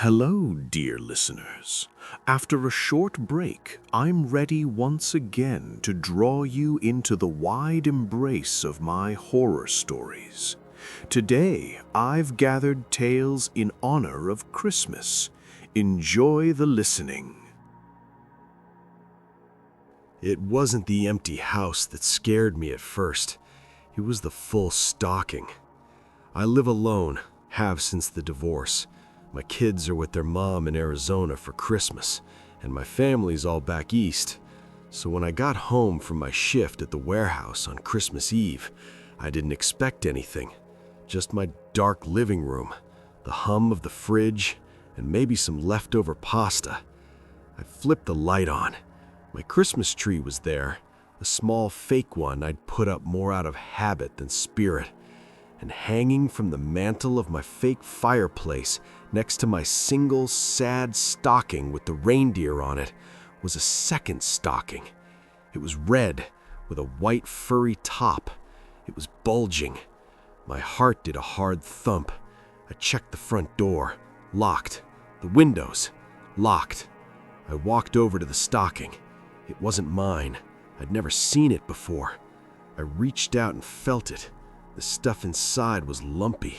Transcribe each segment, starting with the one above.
Hello, dear listeners. After a short break, I'm ready once again to draw you into the wide embrace of my horror stories. Today, I've gathered tales in honor of Christmas. Enjoy the listening. It wasn't the empty house that scared me at first. It was the full stalking. I live alone, have since the divorce. My kids are with their mom in Arizona for Christmas, and my family's all back east. So when I got home from my shift at the warehouse on Christmas Eve, I didn't expect anything. Just my dark living room, the hum of the fridge, and maybe some leftover pasta. I flipped the light on. My Christmas tree was there, a small fake one I'd put up more out of habit than spirit. And hanging from the mantel of my fake fireplace next to my single sad stocking with the reindeer on it was a second stocking. It was red with a white furry top. It was bulging. My heart did a hard thump. I checked the front door, locked. The windows, locked. I walked over to the stocking. It wasn't mine. I'd never seen it before. I reached out and felt it. The stuff inside was lumpy.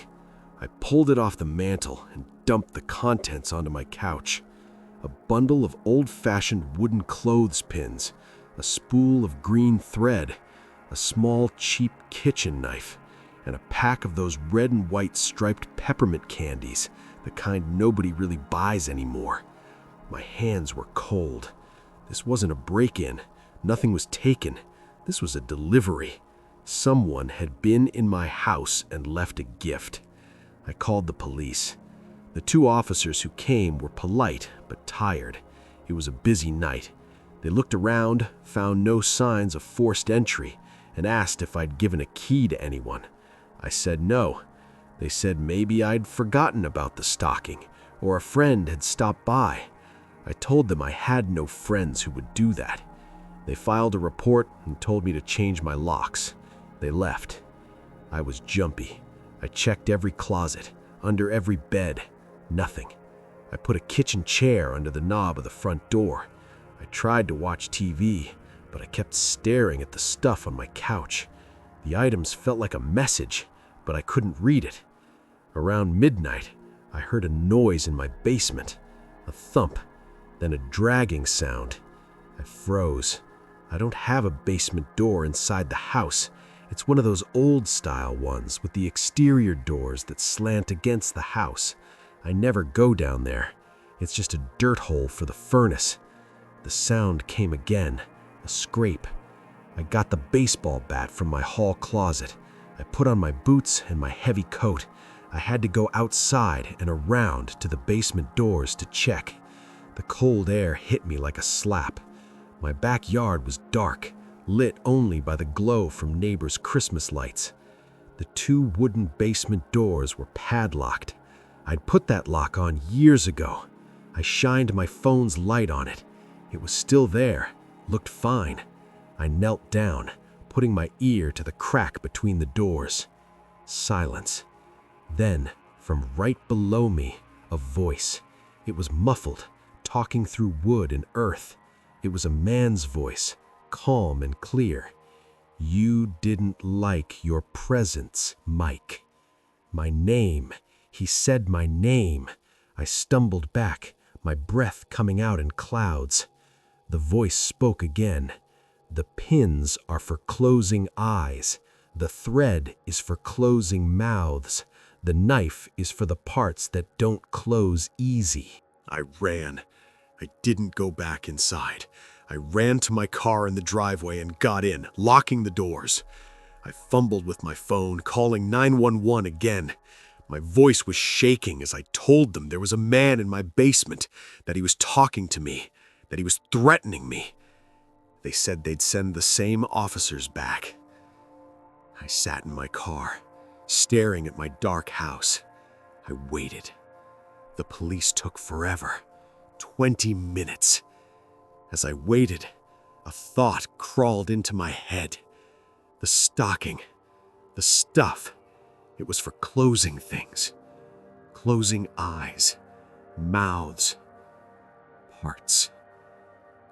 I pulled it off the mantel and dumped the contents onto my couch. A bundle of old-fashioned wooden clothespins, a spool of green thread, a small cheap kitchen knife, and a pack of those red and white striped peppermint candies, the kind nobody really buys anymore. My hands were cold. This wasn't a break-in. Nothing was taken. This was a delivery. Someone had been in my house and left a gift. I called the police. The two officers who came were polite but tired. It was a busy night. They looked around, found no signs of forced entry, and asked if I'd given a key to anyone. I said no. They said maybe I'd forgotten about the stocking, or a friend had stopped by. I told them I had no friends who would do that. They filed a report and told me to change my locks. They left. I was jumpy. I checked every closet, under every bed. Nothing. I put a kitchen chair under the knob of the front door. I tried to watch TV, but I kept staring at the stuff on my couch. The items felt like a message, but I couldn't read it. Around midnight, I heard a noise in my basement. A thump, then a dragging sound. I froze. I don't have a basement door inside the house. It's one of those old-style ones with the exterior doors that slant against the house. I never go down there. It's just a dirt hole for the furnace. The sound came again, a scrape. I got the baseball bat from my hall closet. I put on my boots and my heavy coat. I had to go outside and around to the basement doors to check. The cold air hit me like a slap. My backyard was dark, lit only by the glow from neighbors' Christmas lights. The two wooden basement doors were padlocked. I'd put that lock on years ago. I shined my phone's light on it. It was still there, looked fine. I knelt down, putting my ear to the crack between the doors. Silence. Then, from right below me, a voice. It was muffled, talking through wood and earth. It was a man's voice, calm and clear. "You didn't like your presence, Mike." My name. He said my name. I stumbled back, my breath coming out in clouds. The voice spoke again. "The pins are for closing eyes. The thread is for closing mouths. The knife is for the parts that don't close easy." I ran. I didn't go back inside. I ran to my car in the driveway and got in, locking the doors. I fumbled with my phone, calling 911 again. My voice was shaking as I told them there was a man in my basement, that he was talking to me, that he was threatening me. They said they'd send the same officers back. I sat in my car, staring at my dark house. I waited. The police took forever. 20 minutes. As I waited, a thought crawled into my head. The stocking, the stuff, it was for closing things, closing eyes, Mouths, parts,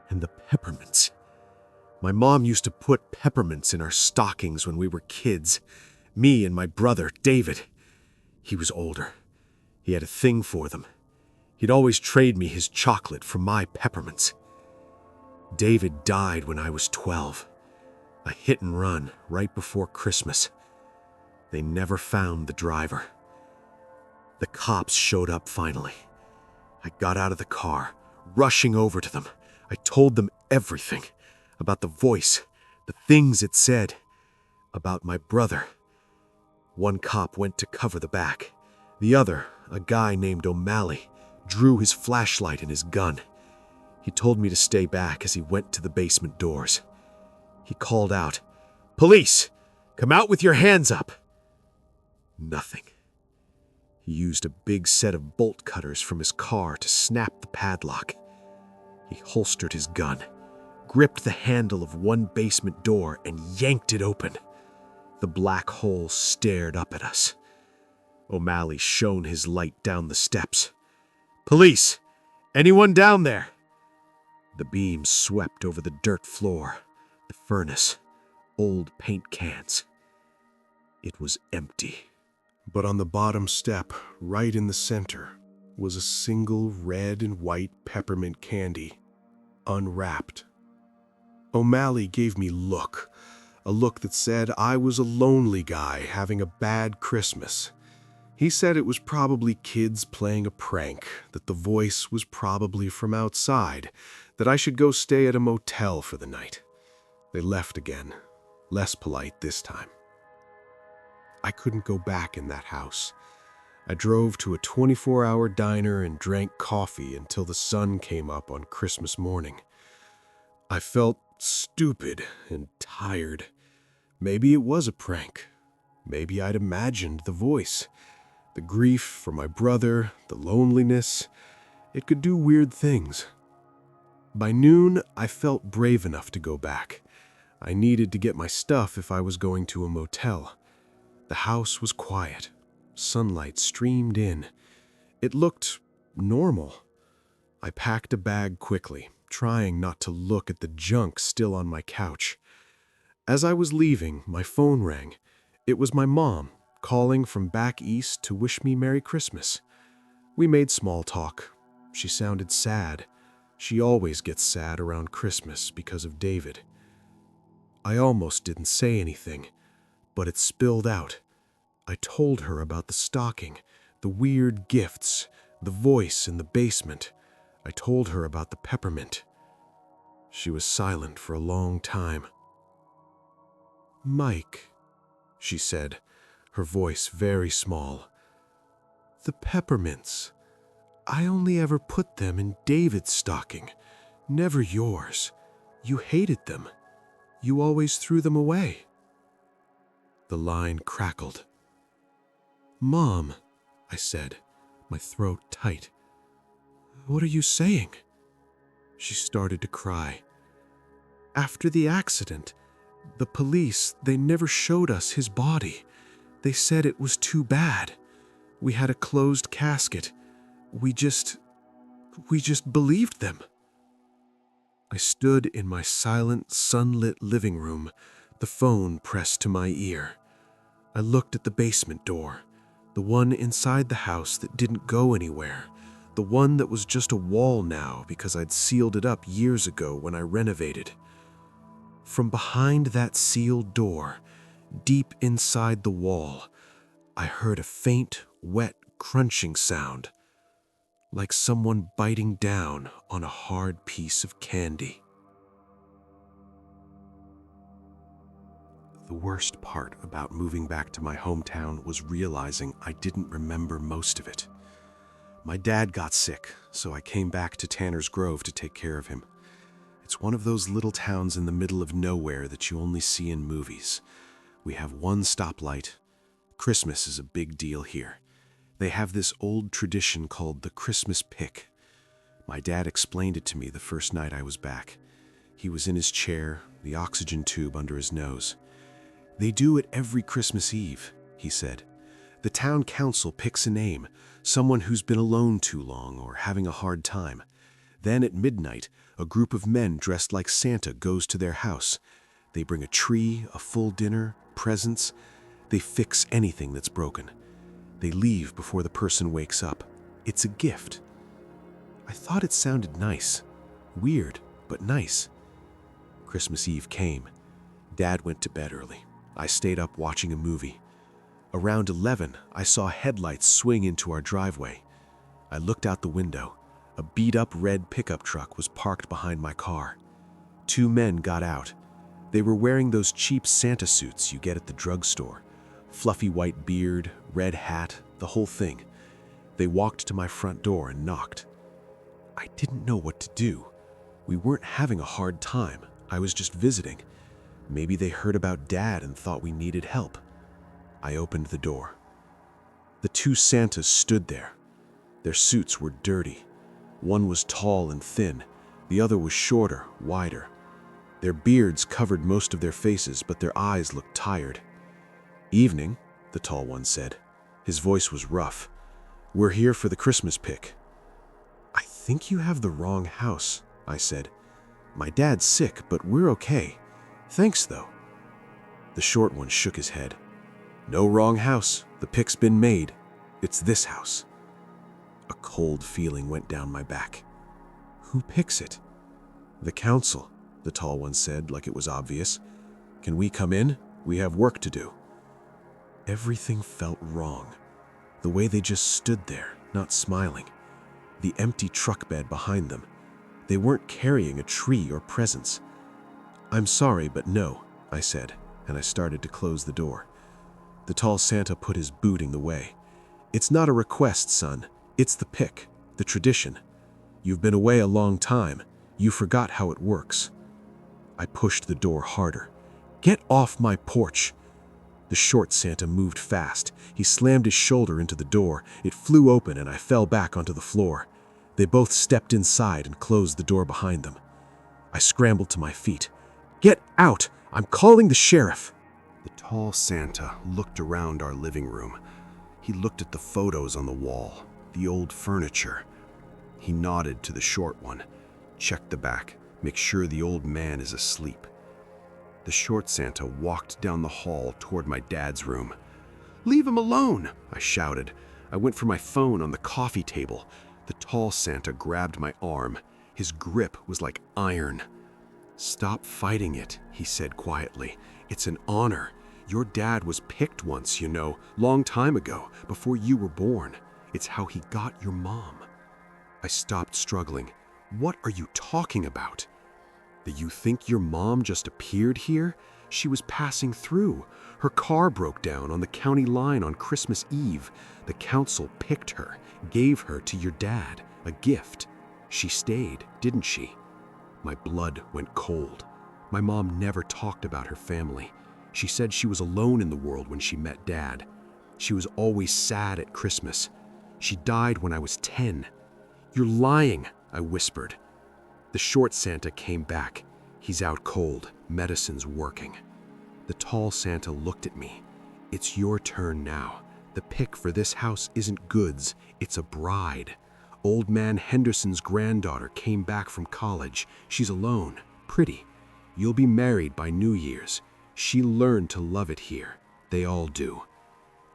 and the peppermints. My mom used to put peppermints in our stockings when we were kids. Me and my brother, David. He was older. He had a thing for them. He'd always trade me his chocolate for my peppermints. David died when I was 12. A hit and run right before Christmas. They never found the driver. The cops showed up finally. I got out of the car, rushing over to them. I told them everything. About the voice, the things it said, about my brother. One cop went to cover the back. The other, a guy named O'Malley, drew his flashlight and his gun. He told me to stay back as he went to the basement doors. He called out, "Police! Come out with your hands up!" Nothing. He used a big set of bolt cutters from his car to snap the padlock. He holstered his gun, gripped the handle of one basement door, and yanked it open. The black hole stared up at us. O'Malley shone his light down the steps. "Police! Anyone down there?" The beam swept over the dirt floor, the furnace, old paint cans. It was empty. But on the bottom step, right in the center, was a single red and white peppermint candy, unwrapped. O'Malley gave me a look that said I was a lonely guy having a bad Christmas. He said it was probably kids playing a prank, that the voice was probably from outside, that I should go stay at a motel for the night. They left again, less polite this time. I couldn't go back in that house. I drove to a 24-hour diner and drank coffee until the sun came up on Christmas morning. I felt stupid and tired. Maybe it was a prank. Maybe I'd imagined the voice. The grief for my brother, the loneliness. It could do weird things. By noon, I felt brave enough to go back. I needed to get my stuff if I was going to a motel. The house was quiet. Sunlight streamed in. It looked normal. I packed a bag quickly, trying not to look at the junk still on my couch. As I was leaving, my phone rang. It was my mom, calling from back east to wish me Merry Christmas. We made small talk. She sounded sad. She always gets sad around Christmas because of David. I almost didn't say anything, but it spilled out. I told her about the stocking, the weird gifts, the voice in the basement. I told her about the peppermint. She was silent for a long time. "Mike," she said, her voice very small. "The peppermints. I only ever put them in David's stocking, never yours. You hated them. You always threw them away." The line crackled. "Mom," I said, my throat tight. "What are you saying?" She started to cry. "After the accident, the police, they never showed us his body. They said it was too bad. We had a closed casket. We just believed them." I stood in my silent, sunlit living room, the phone pressed to my ear. I looked at the basement door, the one inside the house that didn't go anywhere, the one that was just a wall now because I'd sealed it up years ago when I renovated. From behind that sealed door, deep inside the wall, I heard a faint, wet, crunching sound, like someone biting down on a hard piece of candy. The worst part about moving back to my hometown was realizing I didn't remember most of it. My dad got sick, so I came back to Tanner's Grove to take care of him. It's one of those little towns in the middle of nowhere that you only see in movies. We have one stoplight. Christmas is a big deal here. They have this old tradition called the Christmas pick. My dad explained it to me the first night I was back. He was in his chair, the oxygen tube under his nose. "They do it every Christmas Eve," he said. "The town council picks a name, someone who's been alone too long or having a hard time. Then at midnight, a group of men dressed like Santa goes to their house. They bring a tree, a full dinner, presents. They fix anything that's broken. They leave before the person wakes up. It's a gift. I thought it sounded nice. Weird, but nice. Christmas Eve came. Dad went to bed early. I stayed up watching a movie. Around 11, I saw headlights swing into our driveway. I looked out the window. A beat-up red pickup truck was parked behind my car. 2 men got out. They were wearing those cheap Santa suits you get at the drugstore. Fluffy white beard, red hat, the whole thing. They walked to my front door and knocked. I didn't know what to do. We weren't having a hard time. I was just visiting. Maybe they heard about Dad and thought we needed help. I opened the door. The 2 Santas stood there. Their suits were dirty. One was tall and thin. The other was shorter, wider. Their beards covered most of their faces, but their eyes looked tired. "Evening," the tall one said. His voice was rough. "We're here for the Christmas pick." "I think you have the wrong house," I said. "My dad's sick, but we're okay. Thanks, though." The short one shook his head. "No wrong house. The pick's been made. It's this house." A cold feeling went down my back. "Who picks it?" "The council," the tall one said, like it was obvious. "Can we come in? We have work to do." Everything felt wrong. The way they just stood there, not smiling. The empty truck bed behind them. They weren't carrying a tree or presents. "I'm sorry, but no," I said, and I started to close the door. The tall Santa put his boot in the way. "It's not a request, son. It's the pick, the tradition. You've been away a long time. You forgot how it works." I pushed the door harder. "Get off my porch!" The short Santa moved fast. He slammed his shoulder into the door. It flew open and I fell back onto the floor. They both stepped inside and closed the door behind them. I scrambled to my feet. "Get out! I'm calling the sheriff!" The tall Santa looked around our living room. He looked at the photos on the wall, the old furniture. He nodded to the short one. "Check the back. Make sure the old man is asleep." The short Santa walked down the hall toward my dad's room. "Leave him alone!" I shouted. I went for my phone on the coffee table. The tall Santa grabbed my arm. His grip was like iron. "Stop fighting it," he said quietly. "It's an honor. Your dad was picked once, you know, long time ago, before you were born. It's how he got your mom." I stopped struggling. "What are you talking about?" "Do you think your mom just appeared here? She was passing through. Her car broke down on the county line on Christmas Eve. The council picked her, gave her to your dad, a gift. She stayed, didn't she?" My blood went cold. My mom never talked about her family. She said she was alone in the world when she met Dad. She was always sad at Christmas. She died when I was 10. "You're lying," I whispered. The short Santa came back. "He's out cold. Medicine's working." The tall Santa looked at me. "It's your turn now. The pick for this house isn't goods. It's a bride. Old man Henderson's granddaughter came back from college. She's alone, pretty. You'll be married by New Year's. She learned to love it here. They all do."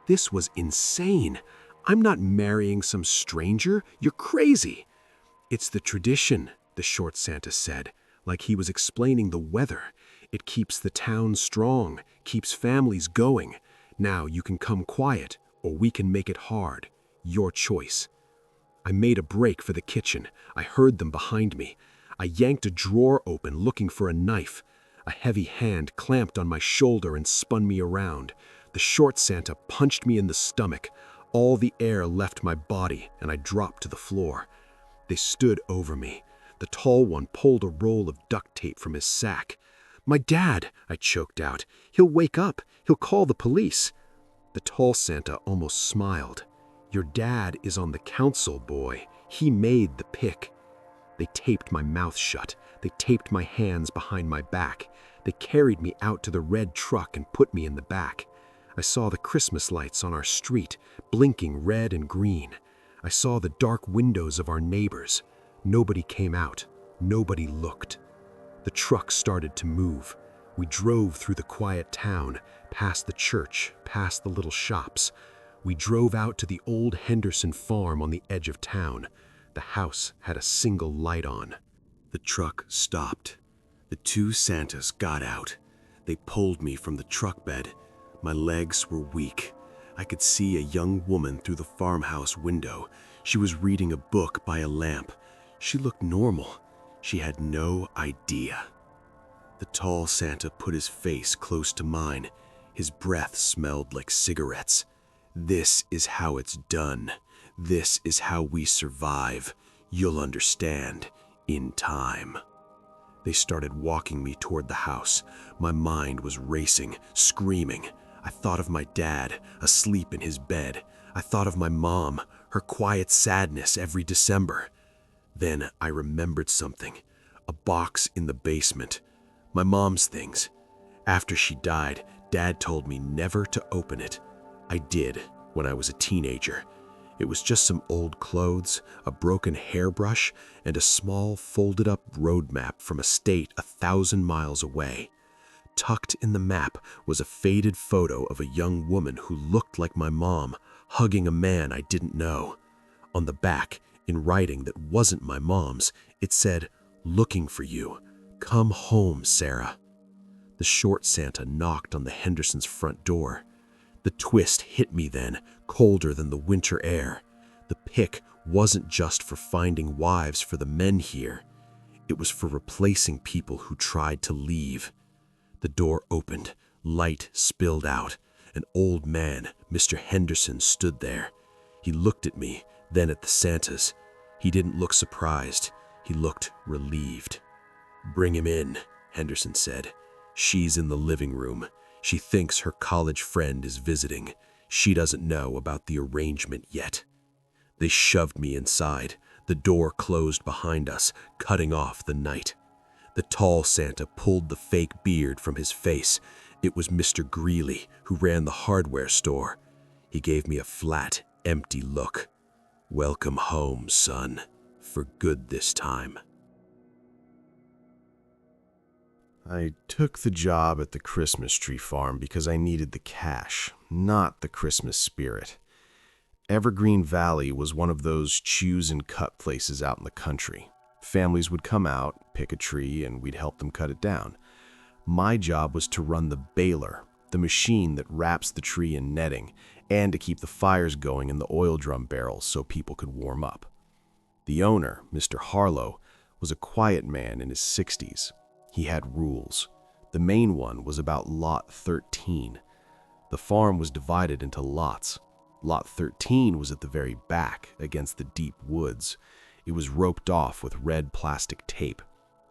This was insane. "I'm not marrying some stranger. You're crazy." "It's the tradition," the short Santa said, like he was explaining the weather. "It keeps the town strong, keeps families going. Now you can come quiet, or we can make it hard. Your choice." I made a break for the kitchen. I heard them behind me. I yanked a drawer open, looking for a knife. A heavy hand clamped on my shoulder and spun me around. The short Santa punched me in the stomach. All the air left my body, and I dropped to the floor. They stood over me. The tall one pulled a roll of duct tape from his sack. "My dad," I choked out. "He'll wake up. He'll call the police." The tall Santa almost smiled. "Your dad is on the council, boy. He made the pick." They taped my mouth shut. They taped my hands behind my back. They carried me out to the red truck and put me in the back. I saw the Christmas lights on our street, blinking red and green. I saw the dark windows of our neighbors. Nobody came out. Nobody looked. The truck started to move. We drove through the quiet town, past the church, past the little shops. We drove out to the old Henderson farm on the edge of town. The house had a single light on. The truck stopped. The two Santas got out. They pulled me from the truck bed. My legs were weak. I could see a young woman through the farmhouse window. She was reading a book by a lamp. She looked normal. She had no idea. The tall Santa put his face close to mine. His breath smelled like cigarettes. "This is how it's done. This is how we survive. You'll understand in time." They started walking me toward the house. My mind was racing, screaming. I thought of my dad, asleep in his bed. I thought of my mom, her quiet sadness every December. Then I remembered something. A box in the basement. My mom's things. After she died, Dad told me never to open it. I did when I was a teenager. It was just some old clothes, a broken hairbrush, and a small folded-up road map from a state 1,000 miles away. Tucked in the map was a faded photo of a young woman who looked like my mom, hugging a man I didn't know. On the back, in writing that wasn't my mom's, it said, "Looking for you. Come home, Sarah." The short Santa knocked on the Hendersons' front door. The twist hit me then, colder than the winter air. The pick wasn't just for finding wives for the men here. It was for replacing people who tried to leave. The door opened, light spilled out. An old man, Mr. Henderson, stood there. He looked at me, then at the Santas. He didn't look surprised. He looked relieved. "Bring him in," Henderson said. "She's in the living room. She thinks her college friend is visiting. She doesn't know about the arrangement yet." They shoved me inside. The door closed behind us, cutting off the night. The tall Santa pulled the fake beard from his face. It was Mr. Greeley, who ran the hardware store. He gave me a flat, empty look. "Welcome home, son. For good this time." I took the job at the Christmas tree farm because I needed the cash, not the Christmas spirit. Evergreen Valley was one of those choose and cut places out in the country. Families would come out, pick a tree, and we'd help them cut it down. My job was to run the baler, the machine that wraps the tree in netting, and to keep the fires going in the oil drum barrels so people could warm up. The owner, Mr. Harlow, was a quiet man in his 60s. He had rules. The main one was about Lot 13. The farm was divided into lots. Lot 13 was at the very back, against the deep woods. It was roped off with red plastic tape.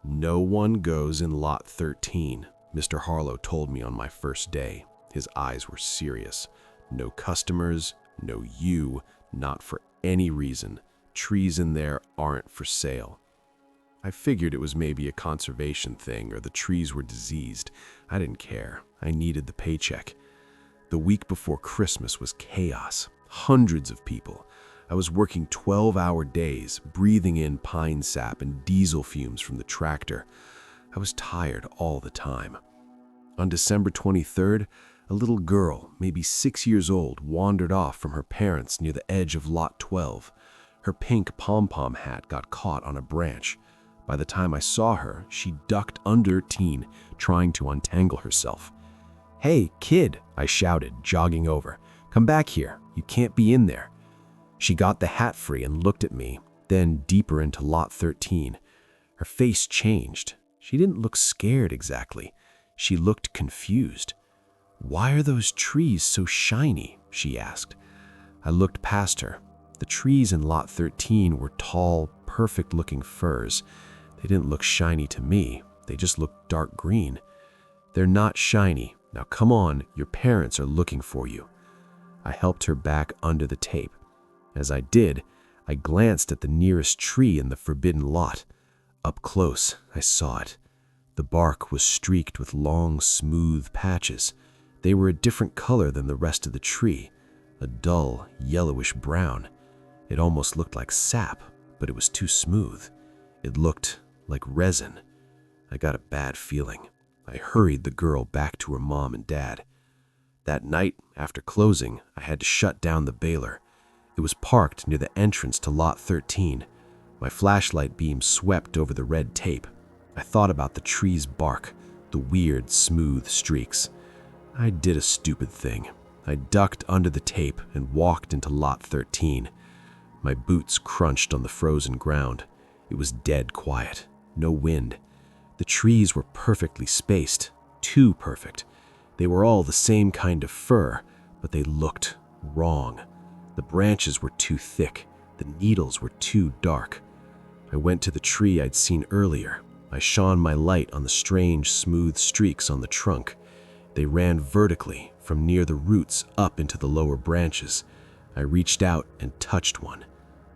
"No one goes in Lot 13, Mr. Harlow told me on my first day. His eyes were serious. "No customers, no you, not for any reason. Trees in there aren't for sale." I figured it was maybe a conservation thing or the trees were diseased. I didn't care. I needed the paycheck. The week before Christmas was chaos. Hundreds of people. I was working 12-hour days, breathing in pine sap and diesel fumes from the tractor. I was tired all the time. On December 23rd, a little girl, maybe 6 years old, wandered off from her parents near the edge of Lot 12. Her pink pom-pom hat got caught on a branch. By the time I saw her, she ducked under a teen, trying to untangle herself. "Hey, kid," I shouted, jogging over. "Come back here. You can't be in there." She got the hat free and looked at me, then deeper into Lot 13. Her face changed. She didn't look scared exactly. She looked confused. "Why are those trees so shiny?" she asked. I looked past her. The trees in Lot 13 were tall, perfect-looking firs. They didn't look shiny to me. They just looked dark green. "They're not shiny. Now come on, your parents are looking for you." I helped her back under the tape. As I did, I glanced at the nearest tree in the forbidden lot. Up close, I saw it. The bark was streaked with long, smooth patches. They were a different color than the rest of the tree, a dull, yellowish brown. It almost looked like sap, but it was too smooth. It looked like resin. I got a bad feeling. I hurried the girl back to her mom and dad. That night, after closing, I had to shut down the baler. It was parked near the entrance to Lot 13. My flashlight beam swept over the red tape. I thought about the tree's bark, the weird, smooth streaks. I did a stupid thing. I ducked under the tape and walked into Lot 13. My boots crunched on the frozen ground. It was dead quiet, no wind. The trees were perfectly spaced, too perfect. They were all the same kind of fir, but they looked wrong. The branches were too thick. The needles were too dark. I went to the tree I'd seen earlier. I shone my light on the strange, smooth streaks on the trunk. They ran vertically from near the roots up into the lower branches. I reached out and touched one.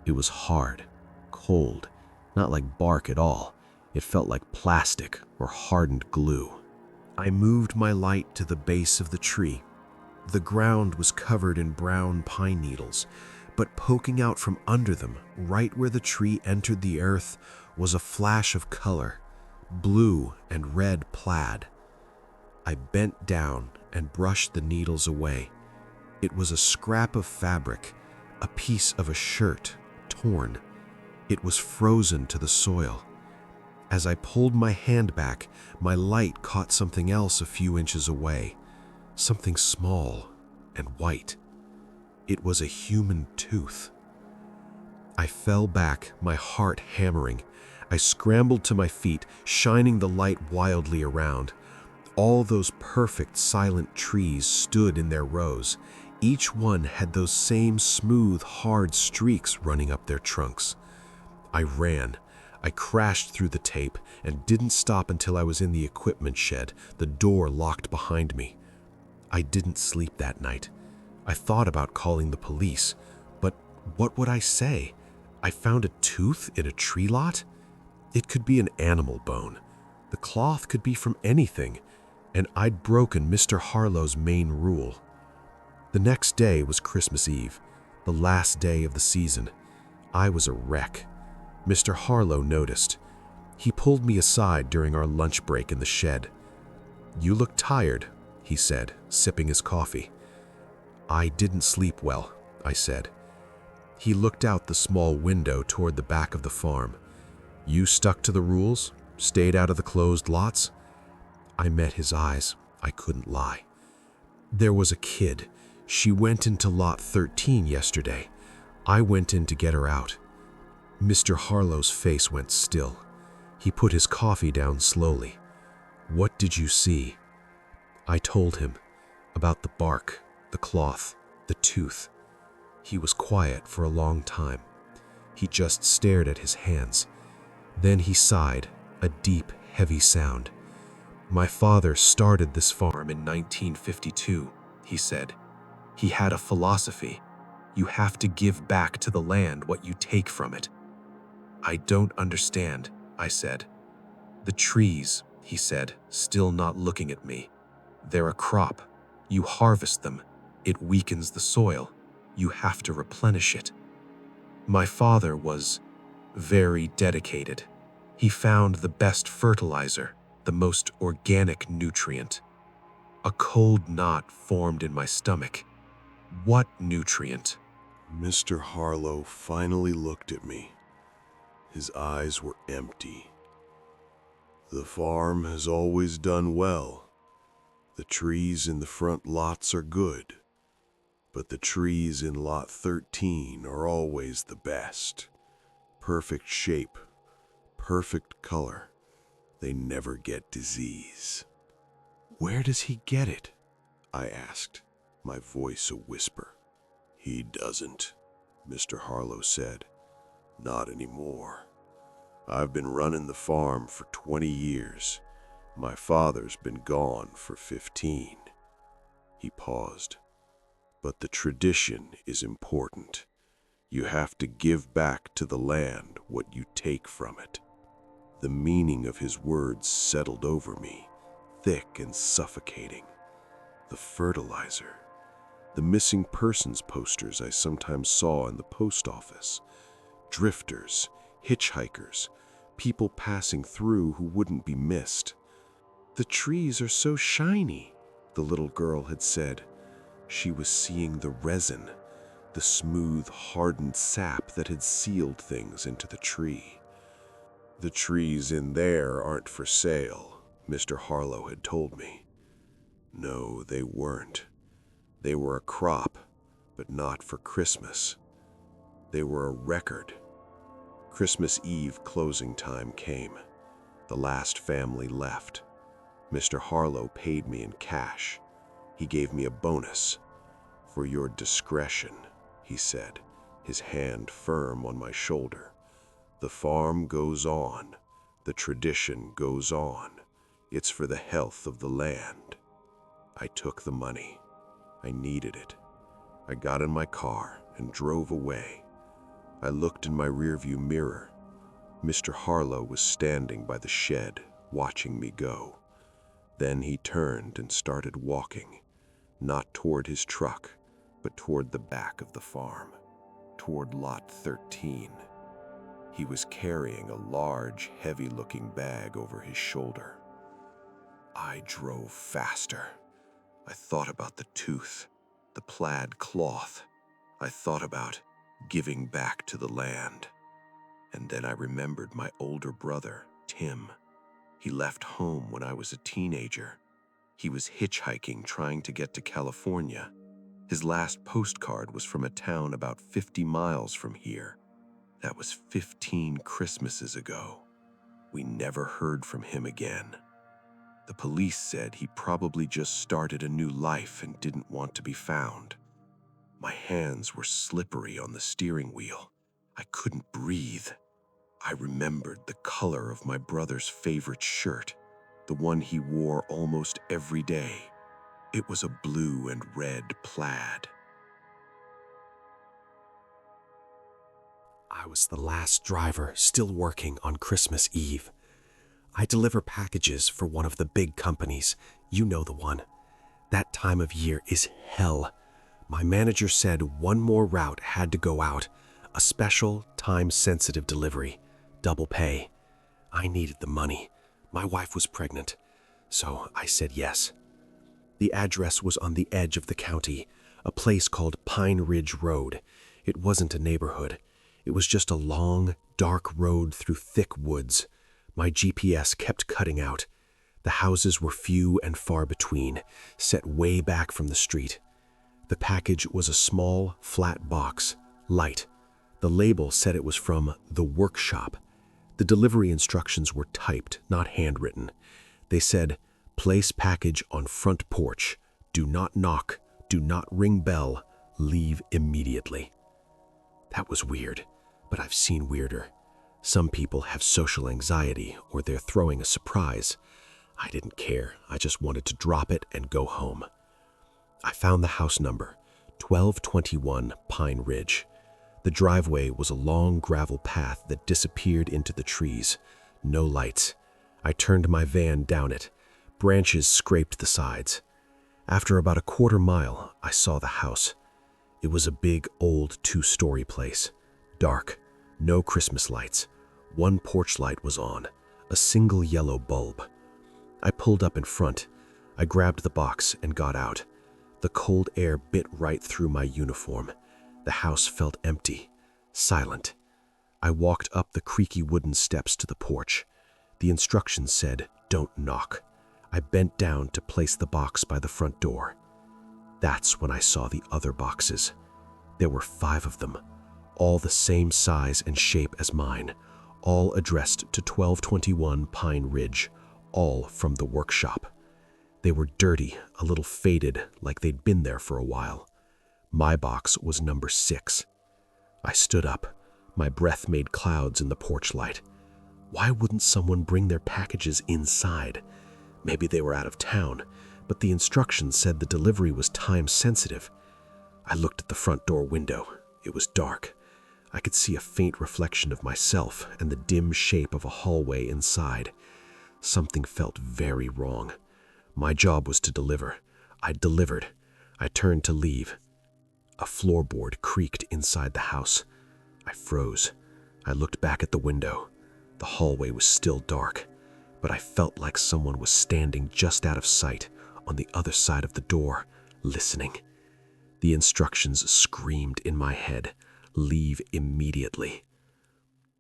It was hard, cold, not like bark at all. It felt like plastic or hardened glue. I moved my light to the base of the tree. The ground was covered in brown pine needles, but poking out from under them, right where the tree entered the earth, was a flash of color, blue and red plaid. I bent down and brushed the needles away. It was a scrap of fabric, a piece of a shirt, torn. It was frozen to the soil. As I pulled my hand back, my light caught something else a few inches away, something small and white. It was a human tooth. I fell back, my heart hammering. I scrambled to my feet, shining the light wildly around. All those perfect, silent trees stood in their rows. Each one had those same smooth, hard streaks running up their trunks. I ran. I crashed through the tape and didn't stop until I was in the equipment shed, the door locked behind me. I didn't sleep that night. I thought about calling the police, but what would I say? I found a tooth in a tree lot? It could be an animal bone. The cloth could be from anything, and I'd broken Mr. Harlow's main rule. The next day was Christmas Eve, the last day of the season. I was a wreck. Mr. Harlow noticed. He pulled me aside during our lunch break in the shed. "You look tired," he said, sipping his coffee. "I didn't sleep well," I said. He looked out the small window toward the back of the farm. "You stuck to the rules? Stayed out of the closed lots?" I met his eyes. I couldn't lie. "There was a kid. She went into Lot 13 yesterday. I went in to get her out." Mr. Harlow's face went still. He put his coffee down slowly. "What did you see?" I told him about the bark, the cloth, the tooth. He was quiet for a long time. He just stared at his hands. Then he sighed, a deep, heavy sound. "My father started this farm in 1952, he said. He had a philosophy. You have to give back to the land what you take from it." "I don't understand," I said. "The trees," he said, still not looking at me. "They're a crop. You harvest them. It weakens the soil. You have to replenish it." My father was very dedicated. He found the best fertilizer, the most organic nutrient. A cold knot formed in my stomach. What nutrient? Mr. Harlow finally looked at me. His eyes were empty. "The farm has always done well. The trees in the front lots are good, but the trees in Lot 13 are always the best. Perfect shape, perfect color. They never get disease." "Where does he get it?" I asked, my voice a whisper. "He doesn't," Mr. Harlow said. "Not anymore. I've been running the farm for 20 years. My father's been gone for 15. He paused. "But the tradition is important. You have to give back to the land what you take from it." The meaning of his words settled over me, thick and suffocating. The fertilizer. The missing persons posters I sometimes saw in the post office. Drifters, hitchhikers, people passing through who wouldn't be missed. "The trees are so shiny," the little girl had said. She was seeing the resin, the smooth, hardened sap that had sealed things into the tree. "The trees in there aren't for sale," Mr. Harlow had told me. No, they weren't. They were a crop, but not for Christmas. They were a record. Christmas Eve closing time came. The last family left. Mr. Harlow paid me in cash. He gave me a bonus. "For your discretion," he said, his hand firm on my shoulder. "The farm goes on. The tradition goes on. It's for the health of the land." I took the money. I needed it. I got in my car and drove away. I looked in my rearview mirror. Mr. Harlow was standing by the shed, watching me go. Then he turned and started walking, not toward his truck, but toward the back of the farm, toward Lot 13. He was carrying a large, heavy-looking bag over his shoulder. I drove faster. I thought about the tooth, the plaid cloth. I thought about giving back to the land. And then I remembered my older brother, Tim. He left home when I was a teenager. He was hitchhiking trying to get to California. His last postcard was from a town about 50 miles from here. That was 15 Christmases ago. We never heard from him again. The police said he probably just started a new life and didn't want to be found. My hands were slippery on the steering wheel. I couldn't breathe. I remembered the color of my brother's favorite shirt, the one he wore almost every day. It was a blue and red plaid. I was the last driver still working on Christmas Eve. I deliver packages for one of the big companies. You know the one. That time of year is hell. My manager said one more route had to go out, a special, time-sensitive delivery, double pay. I needed the money. My wife was pregnant, so I said yes. The address was on the edge of the county, a place called Pine Ridge Road. It wasn't a neighborhood. It was just a long, dark road through thick woods. My GPS kept cutting out. The houses were few and far between, set way back from the street. The package was a small, flat box, light. The label said it was from the workshop. The delivery instructions were typed, not handwritten. They said, "Place package on front porch. Do not knock. Do not ring bell. Leave immediately." That was weird, but I've seen weirder. Some people have social anxiety, or they're throwing a surprise. I didn't care. I just wanted to drop it and go home. I found the house number, 1221 Pine Ridge. The driveway was a long gravel path that disappeared into the trees. No lights. I turned my van down it. Branches scraped the sides. After about a quarter mile, I saw the house. It was a big, old two-story place. Dark. No Christmas lights. One porch light was on, a single yellow bulb. I pulled up in front. I grabbed the box and got out. The cold air bit right through my uniform. The house felt empty, silent. I walked up the creaky wooden steps to the porch. The instructions said, "Don't knock." I bent down to place the box by the front door. That's when I saw the other boxes. There were 5 of them, all the same size and shape as mine, all addressed to 1221 Pine Ridge, all from the workshop. They were dirty, a little faded, like they'd been there for a while. My box was number 6. I stood up. My breath made clouds in the porch light. Why wouldn't someone bring their packages inside? Maybe they were out of town, but the instructions said the delivery was time-sensitive. I looked at the front door window. It was dark. I could see a faint reflection of myself and the dim shape of a hallway inside. Something felt very wrong. My job was to deliver. I delivered. I turned to leave. A floorboard creaked inside the house. I froze. I looked back at the window. The hallway was still dark, but I felt like someone was standing just out of sight on the other side of the door, listening. The instructions screamed in my head, "Leave immediately."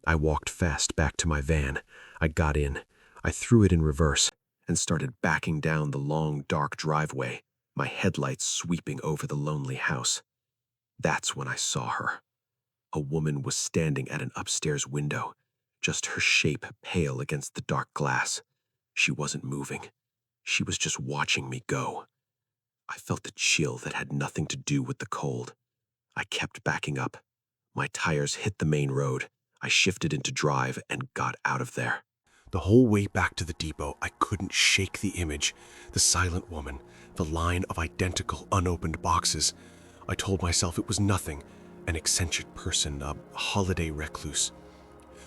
I walked fast back to my van. I got in. I threw it in reverse and started backing down the long, dark driveway, my headlights sweeping over the lonely house. That's when I saw her. A woman was standing at an upstairs window, just her shape pale against the dark glass. She wasn't moving. She was just watching me go. I felt the chill that had nothing to do with the cold. I kept backing up. My tires hit the main road. I shifted into drive and got out of there. The whole way back to the depot, I couldn't shake the image, the silent woman, the line of identical unopened boxes. I told myself it was nothing, an eccentric person, a holiday recluse.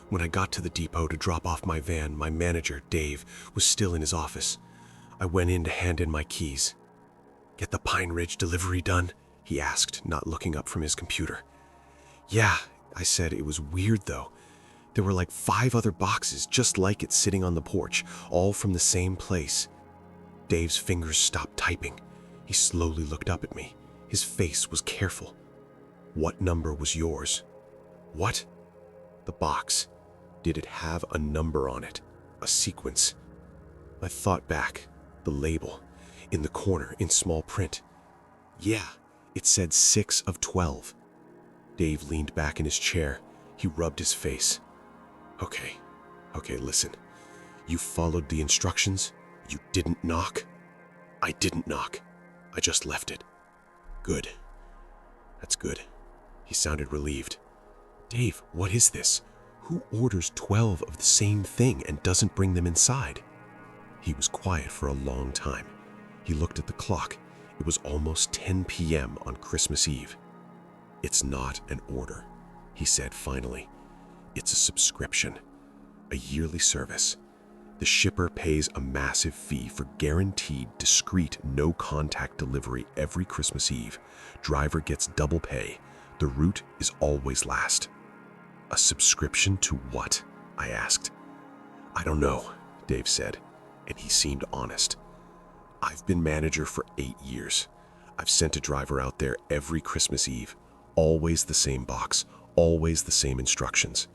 When I got to the depot to drop off my van, my manager, Dave, was still in his office. I went in to hand in my keys. "Get the Pine Ridge delivery done?" he asked, not looking up from his computer. "Yeah," I said. It was weird, though. There were like 5 other boxes just like it sitting on the porch, all from the same place. Dave's fingers stopped typing. He slowly looked up at me. His face was careful. "What number was yours?" "What?" "The box. Did it have a number on it? A sequence?" I thought back. The label. In the corner, in small print. Yeah, it said 6 of 12. Dave leaned back in his chair. He rubbed his face. Okay, listen. You followed the instructions? You didn't knock?" "I didn't knock. I just left it." "Good. That's good." He sounded relieved. "Dave, what is this? Who orders 12 of the same thing and doesn't bring them inside?" He was quiet for a long time. He looked at the clock. It was almost 10 p.m. on Christmas Eve. "It's not an order," he said finally. "It's a subscription, a yearly service. The shipper pays a massive fee for guaranteed, discreet, no-contact delivery every Christmas Eve. Driver gets double pay. The route is always last." "A subscription to what?" I asked. "I don't know," Dave said, and he seemed honest. "I've been manager for 8 years. I've sent a driver out there every Christmas Eve. Always the same box, always the same instructions.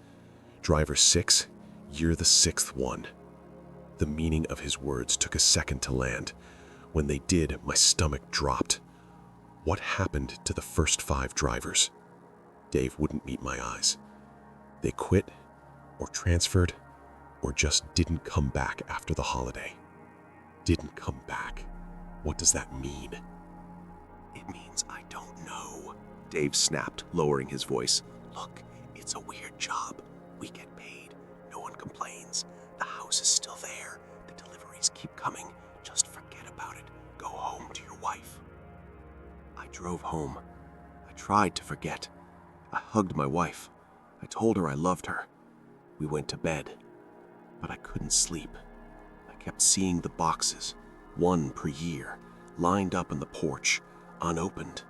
Driver 6, you're the 6th one." The meaning of his words took a second to land. When they did, my stomach dropped. What happened to the first 5 drivers? Dave wouldn't meet my eyes. They quit, or transferred, or just didn't come back after the holiday. Didn't come back. What does that mean? "It means I don't know," Dave snapped, lowering his voice. "Look, it's a weird job. We get paid. No one complains. The house is still there. The deliveries keep coming. Just forget about it. Go home to your wife." I drove home. I tried to forget. I hugged my wife. I told her I loved her. We went to bed. But I couldn't sleep. I kept seeing the boxes, 1 per year, lined up on the porch, unopened.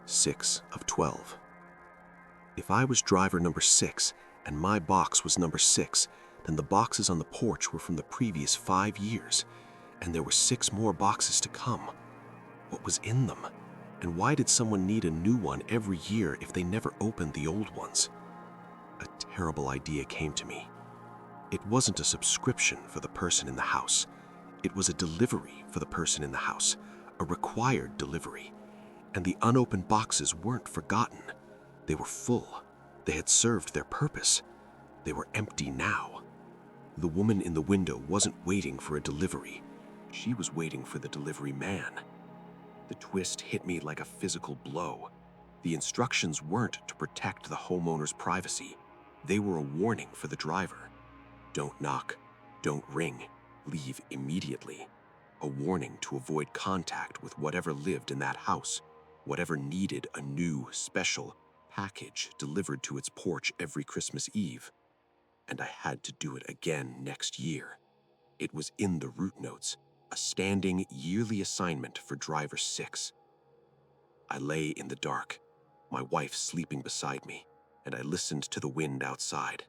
6 of 12. If I was driver number 6 and my box was number 6, then the boxes on the porch were from the previous 5 years, and there were 6 more boxes to come. What was in them? And why did someone need a new one every year if they never opened the old ones? A terrible idea came to me. It wasn't a subscription for the person in the house. It was a delivery for the person in the house, a required delivery. And the unopened boxes weren't forgotten. They were full. They had served their purpose. They were empty now. The woman in the window wasn't waiting for a delivery. She was waiting for the delivery man. The twist hit me like a physical blow. The instructions weren't to protect the homeowner's privacy. They were a warning for the driver. Don't knock, don't ring, leave immediately. A warning to avoid contact with whatever lived in that house, whatever needed a new, special package delivered to its porch every Christmas Eve. And I had to do it again next year. It was in the route notes, a standing yearly assignment for driver 6. I lay in the dark, my wife sleeping beside me, and I listened to the wind outside.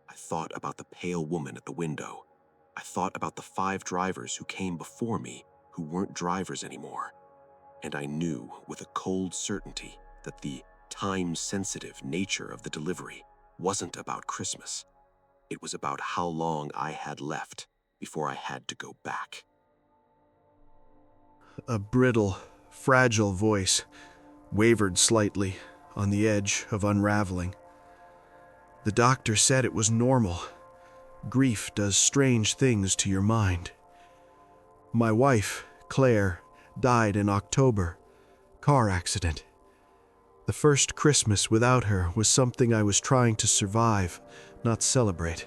I thought about the pale woman at the window. I thought about the 5 drivers who came before me who weren't drivers anymore. And I knew with a cold certainty that the time-sensitive nature of the delivery wasn't about Christmas. It was about how long I had left before I had to go back. A brittle, fragile voice wavered slightly on the edge of unraveling. The doctor said it was normal. Grief does strange things to your mind. My wife, Claire, died in October. Car accident. The first Christmas without her was something I was trying to survive, not celebrate.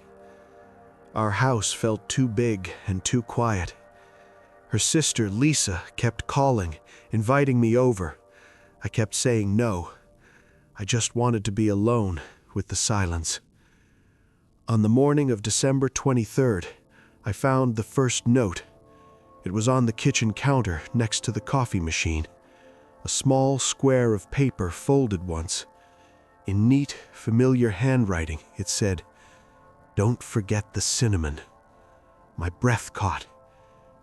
Our house felt too big and too quiet. Her sister, Lisa, kept calling, inviting me over. I kept saying no. I just wanted to be alone with the silence. On the morning of December 23rd, I found the first note. It was on the kitchen counter next to the coffee machine. A small square of paper folded once. In neat, familiar handwriting, it said, "Don't forget the cinnamon." My breath caught.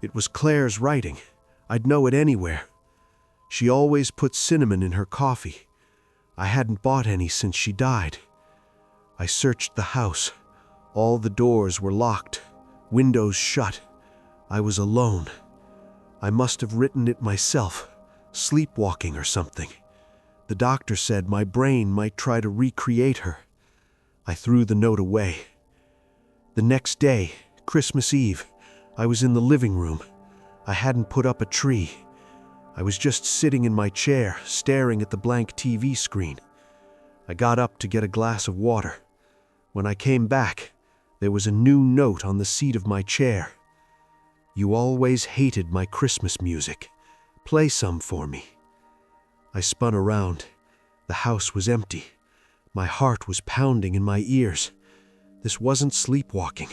It was Claire's writing. I'd know it anywhere. She always put cinnamon in her coffee. I hadn't bought any since she died. I searched the house. All the doors were locked, windows shut. I was alone. I must have written it myself, sleepwalking or something. The doctor said my brain might try to recreate her. I threw the note away. The next day, Christmas Eve, I was in the living room. I hadn't put up a tree. I was just sitting in my chair, staring at the blank TV screen. I got up to get a glass of water. When I came back, there was a new note on the seat of my chair. "You always hated my Christmas music. Play some for me." I spun around. The house was empty. My heart was pounding in my ears. This wasn't sleepwalking.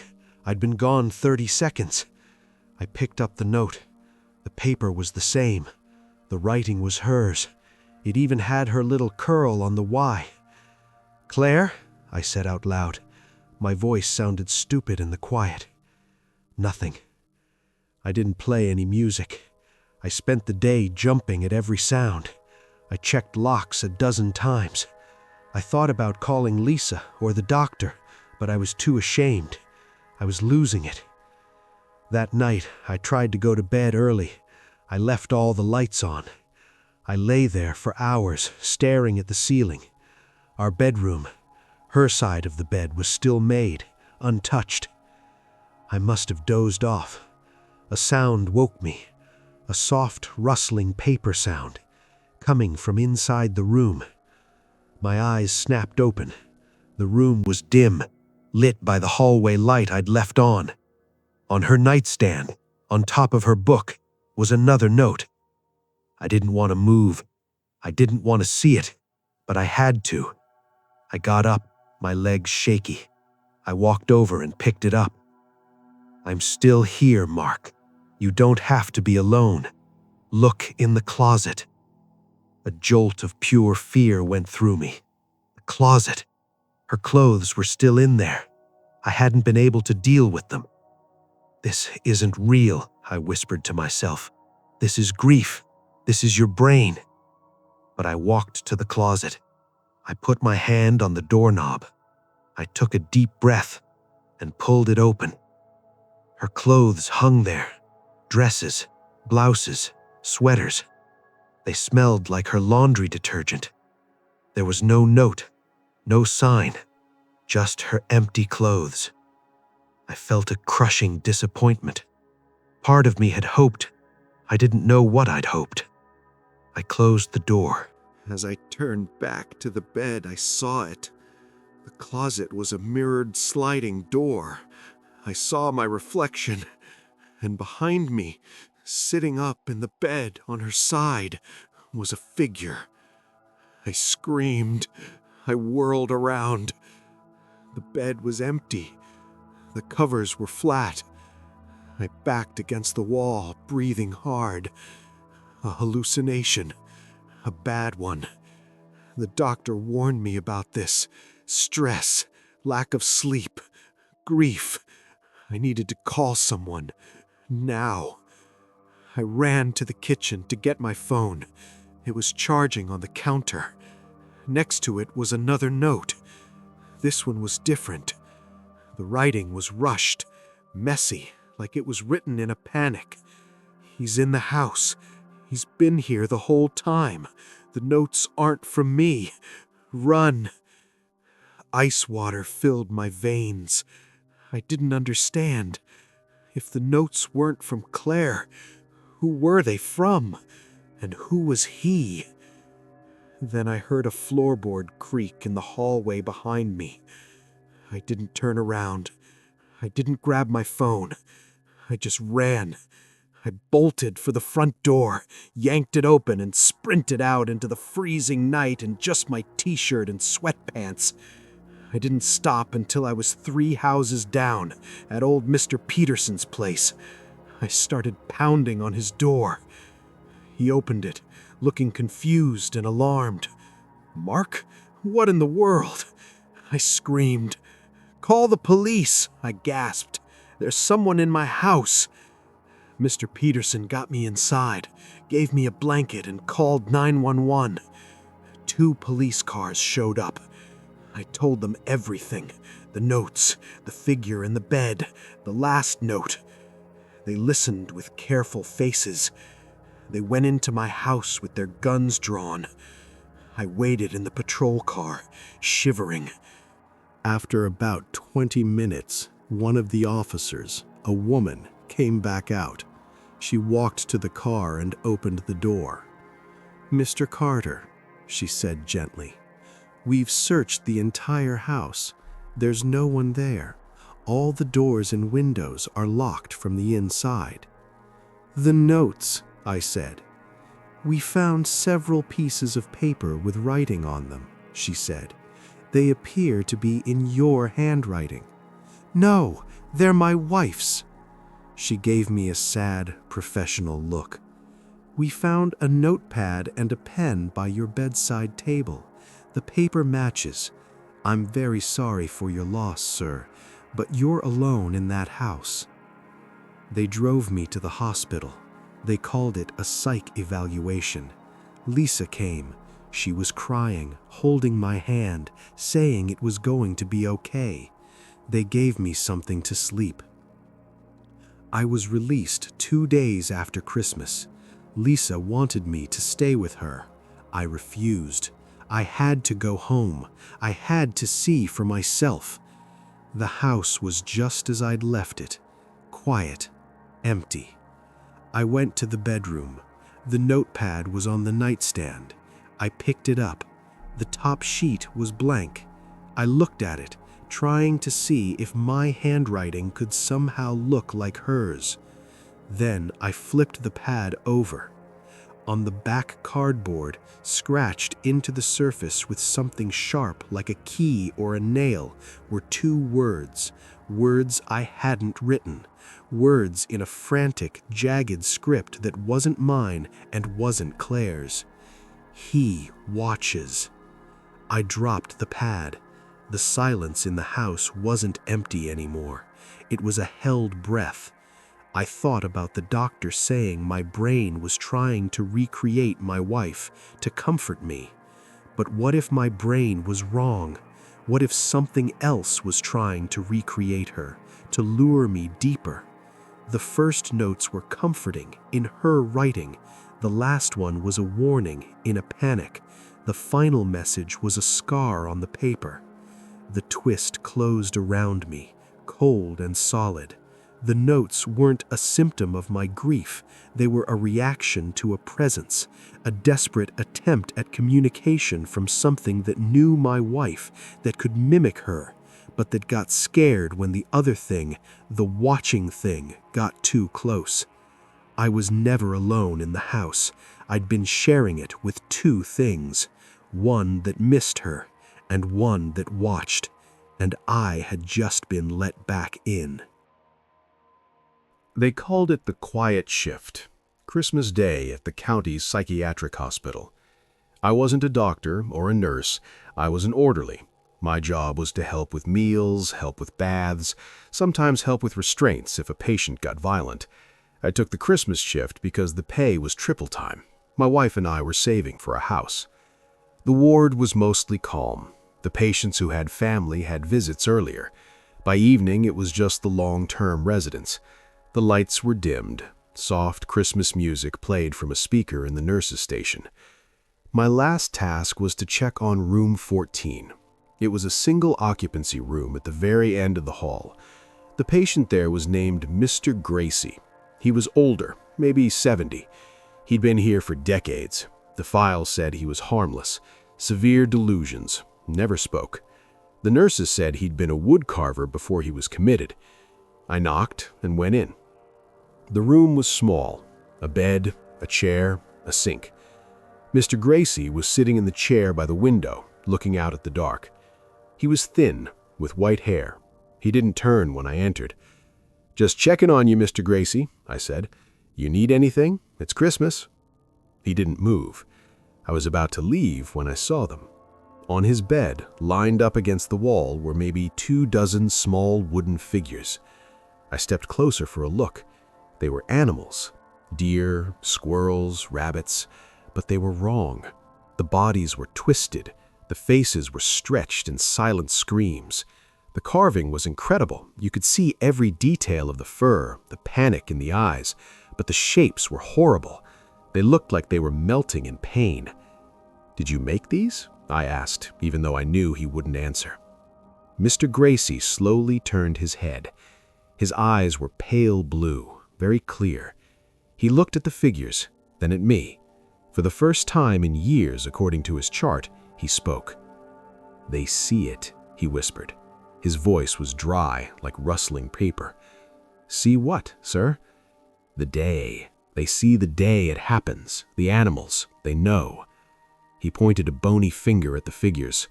I'd been gone 30 seconds. I picked up the note. The paper was the same. The writing was hers. It even had her little curl on the Y. "Claire?" I said out loud. My voice sounded stupid in the quiet. Nothing. I didn't play any music. I spent the day jumping at every sound. I checked locks a dozen times. I thought about calling Lisa or the doctor, but I was too ashamed. I was losing it. That night, I tried to go to bed early. I left all the lights on. I lay there for hours, staring at the ceiling. Our bedroom, her side of the bed, was still made, untouched. I must have dozed off. A sound woke me, a soft, rustling paper sound, coming from inside the room. My eyes snapped open. The room was dim, lit by the hallway light I'd left on. On her nightstand, on top of her book, was another note. I didn't want to move. I didn't want to see it, but I had to. I got up, my legs shaky. I walked over and picked it up. "I'm still here, Mark. You don't have to be alone. Look in the closet." A jolt of pure fear went through me. The closet. Her clothes were still in there. I hadn't been able to deal with them. "This isn't real," I whispered to myself. "This is grief. This is your brain." But I walked to the closet. I put my hand on the doorknob. I took a deep breath and pulled it open. Her clothes hung there. Dresses, blouses, sweaters. They smelled like her laundry detergent. There was no note, no sign, just her empty clothes. I felt a crushing disappointment. Part of me had hoped. I didn't know what I'd hoped. I closed the door. As I turned back to the bed, I saw it. The closet was a mirrored sliding door. I saw my reflection, and behind me, sitting up in the bed on her side, was a figure. I screamed. I whirled around. The bed was empty. The covers were flat. I backed against the wall, breathing hard. A hallucination. A bad one. The doctor warned me about this. Stress, lack of sleep, grief. I needed to call someone. Now. I ran to the kitchen to get my phone. It was charging on the counter. Next to it was another note. This one was different. The writing was rushed, messy, like it was written in a panic. He's in the house. He's been here the whole time. The notes aren't from me. Run. Ice water filled my veins. I didn't understand. If the notes weren't from Claire, who were they from? And who was he? Then I heard a floorboard creak in the hallway behind me. I didn't turn around. I didn't grab my phone. I just ran. I bolted for the front door, yanked it open, and sprinted out into the freezing night in just my t-shirt and sweatpants. I didn't stop until I was 3 houses down at old Mr. Peterson's place. I started pounding on his door. He opened it, looking confused and alarmed. "Mark? What in the world?" I screamed. "Call the police," I gasped. "There's someone in my house." Mr. Peterson got me inside, gave me a blanket, and called 911. 2 police cars showed up. I told them everything. The notes, the figure in the bed, the last note. They listened with careful faces. They went into my house with their guns drawn. I waited in the patrol car, shivering. After about 20 minutes, one of the officers, a woman, came back out. She walked to the car and opened the door. "Mr. Carter," she said gently, "we've searched the entire house. There's no one there. All the doors and windows are locked from the inside." "The notes," I said. "We found several pieces of paper with writing on them," she said. "They appear to be in your handwriting." "No, they're my wife's." She gave me a sad, professional look. "We found a notepad and a pen by your bedside table. The paper matches. I'm very sorry for your loss, sir, but you're alone in that house." They drove me to the hospital. They called it a psych evaluation. Lisa came. She was crying, holding my hand, saying it was going to be okay. They gave me something to sleep. I was released 2 days after Christmas. Lisa wanted me to stay with her. I refused. I had to go home. I had to see for myself. The house was just as I'd left it, quiet, empty. I went to the bedroom. The notepad was on the nightstand. I picked it up. The top sheet was blank. I looked at it, trying to see if my handwriting could somehow look like hers. Then I flipped the pad over. On the back cardboard, scratched into the surface with something sharp like a key or a nail, were 2 words, words I hadn't written, words in a frantic, jagged script that wasn't mine and wasn't Claire's. "He watches." I dropped the pad. The silence in the house wasn't empty anymore. It was a held breath. I thought about the doctor saying my brain was trying to recreate my wife, to comfort me. But what if my brain was wrong? What if something else was trying to recreate her, to lure me deeper? The first notes were comforting, in her writing. The last one was a warning, in a panic. The final message was a scar on the paper. The twist closed around me, cold and solid. The notes weren't a symptom of my grief. They were a reaction to a presence, a desperate attempt at communication from something that knew my wife, that could mimic her, but that got scared when the other thing, the watching thing, got too close. I was never alone in the house. I'd been sharing it with 2 things, one that missed her and one that watched, and I had just been let back in. They called it the quiet shift. Christmas Day at the county's psychiatric hospital. I wasn't a doctor or a nurse. I was an orderly. My job was to help with meals, help with baths, sometimes help with restraints if a patient got violent. I took the Christmas shift because the pay was triple time. My wife and I were saving for a house. The ward was mostly calm. The patients who had family had visits earlier. By evening, it was just the long-term residents. The lights were dimmed. Soft Christmas music played from a speaker in the nurses' station. My last task was to check on room 14. It was a single occupancy room at the very end of the hall. The patient there was named Mr. Gracie. He was older, maybe 70. He'd been here for decades. The file said he was harmless. Severe delusions. Never spoke. The nurses said he'd been a woodcarver before he was committed. I knocked and went in. The room was small. A bed, a chair, a sink. Mr. Gracie was sitting in the chair by the window, looking out at the dark. He was thin, with white hair. He didn't turn when I entered. "Just checking on you, Mr. Gracie," I said. "You need anything? It's Christmas." He didn't move. I was about to leave when I saw them. On his bed, lined up against the wall, were maybe 24 small wooden figures. I stepped closer for a look. They were animals. Deer, squirrels, rabbits. But they were wrong. The bodies were twisted. The faces were stretched in silent screams. The carving was incredible. You could see every detail of the fur, the panic in the eyes, but the shapes were horrible. They looked like they were melting in pain. "Did you make these?" I asked, even though I knew he wouldn't answer. Mr. Gracie slowly turned his head. His eyes were pale blue, very clear. He looked at the figures, then at me. For the first time in years, according to his chart, he spoke. "They see it," he whispered. His voice was dry, like rustling paper. "See what, sir?" "The day. They see the day it happens. The animals. They know." He pointed a bony finger at the figures.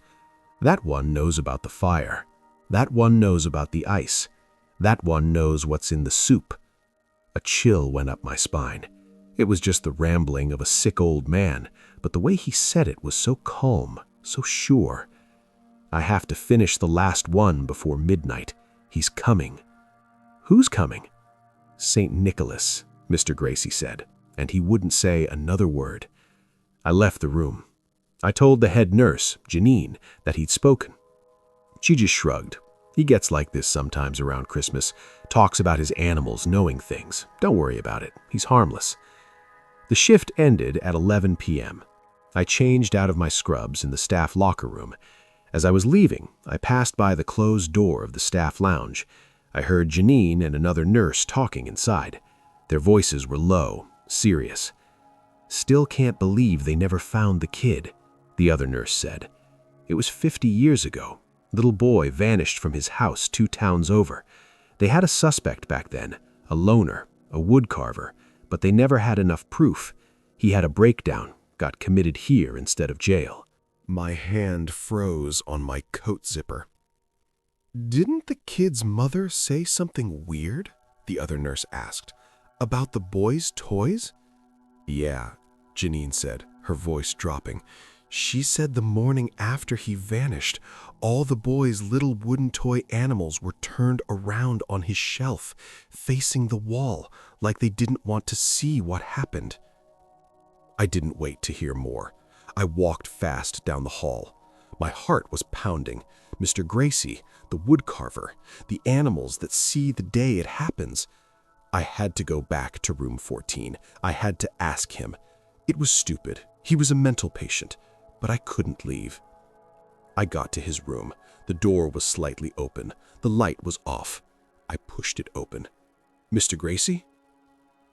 "That one knows about the fire. That one knows about the ice. That one knows what's in the soup." A chill went up my spine. It was just the rambling of a sick old man, but the way he said it was so calm, so sure. "I have to finish the last one before midnight. He's coming." "Who's coming?" "St. Nicholas," Mr. Gracie said, and he wouldn't say another word. I left the room. I told the head nurse, Janine, that he'd spoken. She just shrugged. "He gets like this sometimes around Christmas, talks about his animals knowing things. Don't worry about it. He's harmless." The shift ended at 11 p.m. I changed out of my scrubs in the staff locker room. As I was leaving, I passed by the closed door of the staff lounge. I heard Janine and another nurse talking inside. Their voices were low, serious. "Still can't believe they never found the kid," the other nurse said. "It was 50 years ago. Little boy vanished from his house 2 towns over. They had a suspect back then, a loner, a woodcarver, but they never had enough proof. He had a breakdown, got committed here instead of jail." My hand froze on my coat zipper. "Didn't the kid's mother say something weird?" the other nurse asked. "About the boy's toys?" "Yeah," Janine said, her voice dropping. "She said the morning after he vanished, all the boy's little wooden toy animals were turned around on his shelf, facing the wall, like they didn't want to see what happened." I didn't wait to hear more. I walked fast down the hall. My heart was pounding. Mr. Gracie, the woodcarver, the animals that see the day it happens. I had to go back to room 14. I had to ask him. It was stupid. He was a mental patient, but I couldn't leave. I got to his room. The door was slightly open. The light was off. I pushed it open. "Mr. Gracie?"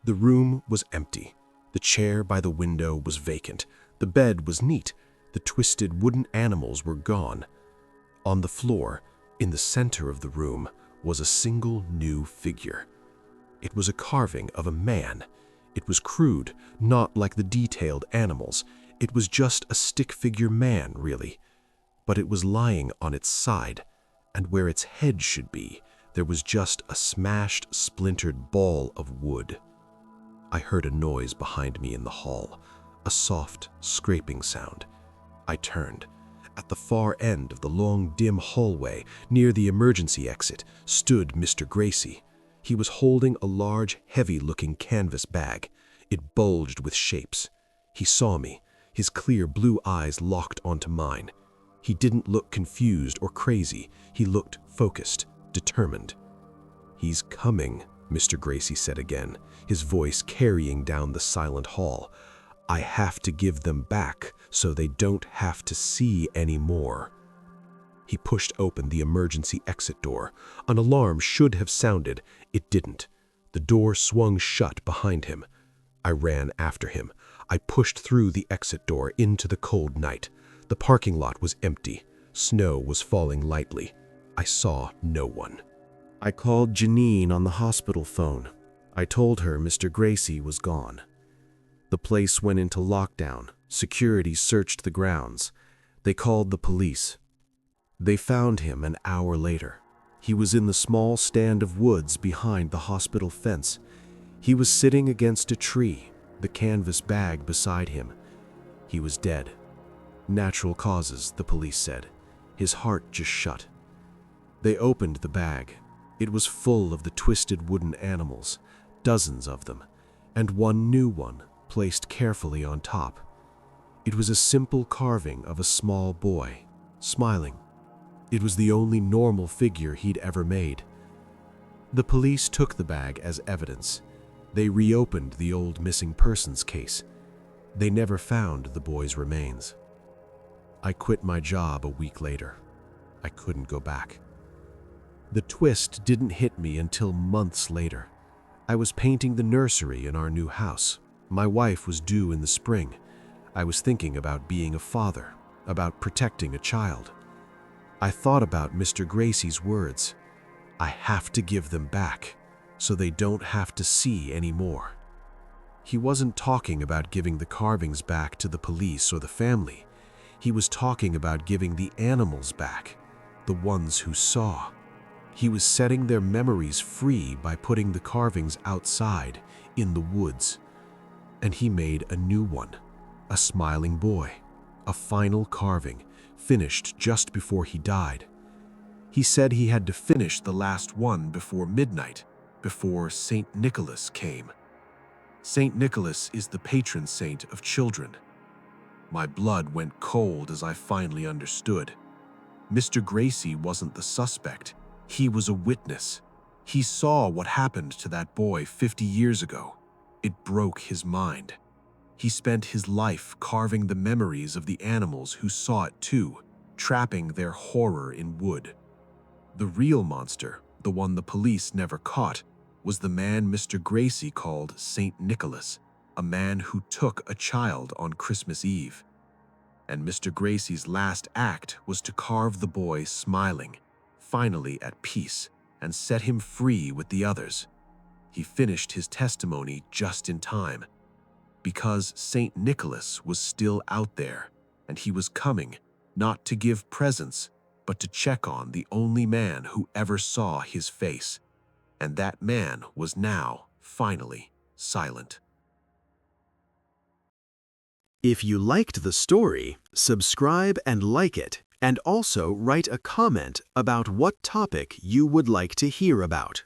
The room was empty. The chair by the window was vacant. The bed was neat. The twisted wooden animals were gone. On the floor, in the center of the room, was a single new figure. It was a carving of a man. It was crude, not like the detailed animals. It was just a stick-figure man, really. But it was lying on its side, and where its head should be, there was just a smashed, splintered ball of wood. I heard a noise behind me in the hall. a soft, scraping sound. I turned. At the far end of the long, dim hallway, near the emergency exit, stood Mr. Gracie. He was holding a large, heavy-looking canvas bag. It bulged with shapes. He saw me, his clear blue eyes locked onto mine. He didn't look confused or crazy. He looked focused, determined. "He's coming," Mr. Gracie said again, his voice carrying down the silent hall. "I have to give them back so they don't have to see anymore." He pushed open the emergency exit door. An alarm should have sounded. It didn't. The door swung shut behind him. I ran after him. I pushed through the exit door into the cold night. The parking lot was empty. Snow was falling lightly. I saw no one. I called Janine on the hospital phone. I told her Mr. Gracie was gone. The place went into lockdown. Security searched the grounds. They called the police. They found him an hour later. He was in the small stand of woods behind the hospital fence. He was sitting against a tree, the canvas bag beside him. He was dead. Natural causes, the police said. His heart just shut. They opened the bag. It was full of the twisted wooden animals, dozens of them, and one new one placed carefully on top. It was a simple carving of a small boy, smiling. It was the only normal figure he'd ever made. The police took the bag as evidence. They reopened the old missing persons case. They never found the boy's remains. I quit my job a week later. I couldn't go back. The twist didn't hit me until months later. I was painting the nursery in our new house. My wife was due in the spring. I was thinking about being a father, about protecting a child. I thought about Mr. Gracie's words. I have to give them back, so they don't have to see anymore. He wasn't talking about giving the carvings back to the police or the family. He was talking about giving the animals back, the ones who saw. He was setting their memories free by putting the carvings outside, in the woods. And he made a new one, a smiling boy, a final carving, finished just before he died. He said he had to finish the last one before midnight, before St. Nicholas came. St. Nicholas is the patron saint of children. My blood went cold as I finally understood. Mr. Gracie wasn't the suspect. He was a witness. He saw what happened to that boy 50 years ago. It broke his mind. He spent his life carving the memories of the animals who saw it too, trapping their horror in wood. The real monster, the one the police never caught, was the man Mr. Gracie called St. Nicholas, a man who took a child on Christmas Eve. And Mr. Gracie's last act was to carve the boy smiling, finally at peace, and set him free with the others. He finished his testimony just in time, because St. Nicholas was still out there, and he was coming, not to give presents, but to check on the only man who ever saw his face. And that man was now, finally, silent. If you liked the story, subscribe and like it, and also write a comment about what topic you would like to hear about.